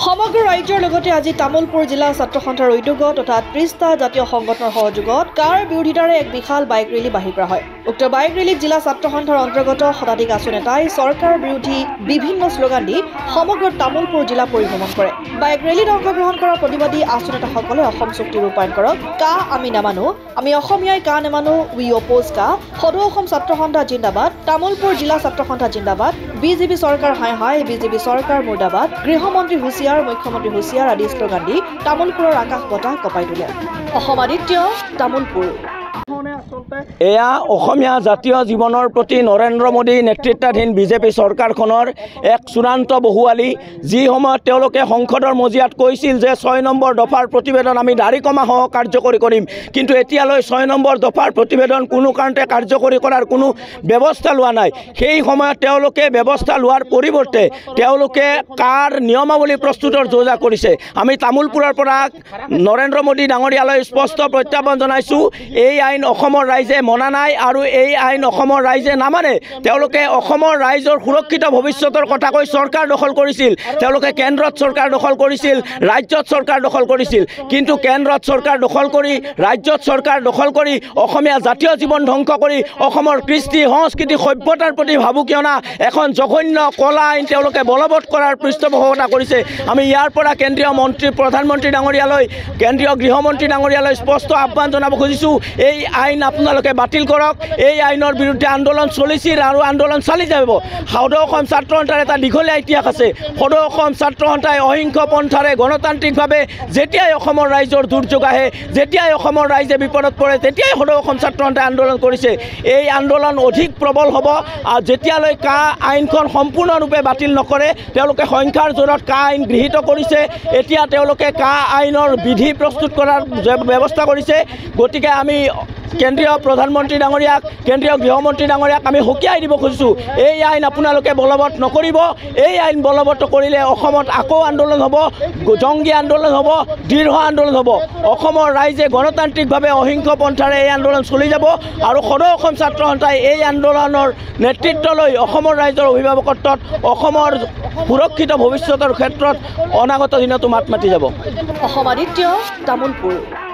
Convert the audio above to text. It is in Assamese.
সমগ্ৰ ৰাজ্যৰ লগতে আজি তামুলপুৰ জিলা ছাত্ৰ সন্থাৰ উদ্যোগত তথা ৩০টা জাতীয় সংগঠনৰ সহযোগত কাৰ বিৰোধিতাৰে এক বিশাল বাইক ৰেলী বাহিৰ কৰা হয়। উক্ত বাইক ৰেলীত জিলা ছাত্ৰ সন্থাৰ অন্তৰ্গত শতাধিক আছু নেতাই চৰকাৰ বিৰোধী বিভিন্ন শ্লোগান দি সমগ্ৰ তামুলপুৰ জিলা পৰিভ্ৰমণ কৰে। বাইক ৰেলীত অংশগ্ৰহণ কৰা প্ৰতিবাদী আছু নেতাসকলে অসম চুক্তি ৰূপায়ণ কৰক, কা আমি নামানো, আমি অসমীয়াই কা নেমানো, উই অপ'জ কা, সদৌ অসম ছাত্ৰ সন্থা জিন্দাবাদ, তামুলপুৰ জিলা ছাত্ৰ সন্থা জিন্দাবাদ, বিজেপি চৰকাৰ হাই হাই, বিজেপি চৰকাৰ মুৰ্দাবাদ, গৃহমন্ত্ৰী হুঁচিয়াৰ, মুখ্যমন্ত্ৰী হুঁচিয়াৰ আদি শ্লোগান দি তামুলপুৰৰ আকাশ বতাহ কঁপাই তোলে। অসম আদিত্য, তামুলপুৰ। এয়া অসমীয়া জাতীয় জীৱনৰ প্ৰতি নৰেন্দ্ৰ মোদী নেতৃত্বাধীন বিজেপি চৰকাৰখনৰ এক চূড়ান্ত বহুৱালি। যি সময়ত তেওঁলোকে সংসদৰ মজিয়াত কৈছিল যে ৬ নম্বৰ দফাৰ প্ৰতিবেদন আমি দাড়িকমাসহ কাৰ্যকৰী কৰিম, কিন্তু এতিয়ালৈ ৬ নম্বৰ দফাৰ প্ৰতিবেদন কোনো কাৰণতে কাৰ্যকৰী কৰাৰ কোনো ব্যৱস্থা লোৱা নাই। সেই সময়ত তেওঁলোকে ব্যৱস্থা লোৱাৰ পৰিৱৰ্তে তেওঁলোকে কাৰ নিয়মাৱলী প্ৰস্তুতৰ যোজা কৰিছে। আমি তামুলপুৰৰ পৰা নৰেন্দ্ৰ মোদী ডাঙৰীয়ালৈ স্পষ্ট প্ৰত্যাহ্বান জনাইছোঁ, এই আইন অসমৰ ৰাইজে মনা নাই আৰু এই আইন অসমৰ ৰাইজে নামানে। তেওঁলোকে অসমৰ ৰাইজৰ সুৰক্ষিত ভৱিষ্যতৰ কথা কৈ চৰকাৰ দখল কৰিছিল, তেওঁলোকে কেন্দ্ৰত চৰকাৰ দখল কৰিছিল, ৰাজ্যত চৰকাৰ দখল কৰিছিল, কিন্তু কেন্দ্ৰত চৰকাৰ দখল কৰি, ৰাজ্যত চৰকাৰ দখল কৰি অসমীয়া জাতীয় জীৱন ধ্বংস কৰি অসমৰ কৃষ্টি সংস্কৃতি সভ্যতাৰ প্ৰতি ভাবুকিয়না এখন জঘন্য কলা আইন তেওঁলোকে বলবৎ কৰাৰ পৃষ্ঠপোষকতা কৰিছে। আমি ইয়াৰ পৰা কেন্দ্ৰীয় মন্ত্ৰী, প্ৰধানমন্ত্ৰী ডাঙৰীয়ালৈ, কেন্দ্ৰীয় গৃহমন্ত্ৰী ডাঙৰীয়ালৈ স্পষ্ট আহ্বান জনাব খুজিছোঁ, এই আইন আপোনালোকে বাতিল কৰক। এই আইনৰ বিৰুদ্ধে আন্দোলন চলিছিল আৰু আন্দোলন চালি যাব। সদৌ অসম ছাত্ৰ সন্থাৰ এটা দীঘলীয়া ইতিহাস আছে। সদৌ অসম ছাত্ৰ সন্থাই অহিংস পন্থাৰে গণতান্ত্ৰিকভাৱে যেতিয়াই অসমৰ ৰাইজৰ দুৰ্যোগ আহে, যেতিয়াই অসমৰ ৰাইজে বিপদত পৰে, তেতিয়াই সদৌ অসম ছাত্ৰ সন্থাই আন্দোলন কৰিছে। এই আন্দোলন অধিক প্ৰবল হ'ব আৰু যেতিয়ালৈ কা আইনখন সম্পূৰ্ণৰূপে বাতিল নকৰে, তেওঁলোকে সংখ্যাৰ জোৰত কা আইন গৃহীত কৰিছে। এতিয়া তেওঁলোকে কা আইনৰ বিধি প্ৰস্তুত কৰাৰ ব্যৱস্থা কৰিছে। গতিকে আমি কেন্দ্ৰীয় প্ৰধানমন্ত্ৰী ডাঙৰীয়াক, কেন্দ্ৰীয় গৃহমন্ত্ৰী ডাঙৰীয়াক আমি সকীয়াই দিব খুজিছোঁ, এই আইন আপোনালোকে বলবৎ নকৰিব। এই আইন বলবৎ কৰিলে অসমত আকৌ আন্দোলন হ'ব, জংগী আন্দোলন হ'ব, দৃঢ় আন্দোলন হ'ব। অসমৰ ৰাইজে গণতান্ত্ৰিকভাৱে অহিংস পন্থাৰে এই আন্দোলন চলি যাব আৰু সদৌ অসম ছাত্ৰ সন্থাই এই আন্দোলনৰ নেতৃত্ব লৈ অসমৰ ৰাইজৰ অভিভাৱকত্বত অসমৰ সুৰক্ষিত ভৱিষ্যতৰ ক্ষেত্ৰত অনাগত দিনতো মাত মাতি যাব। অসম আদিত্য, তামুলপুৰ।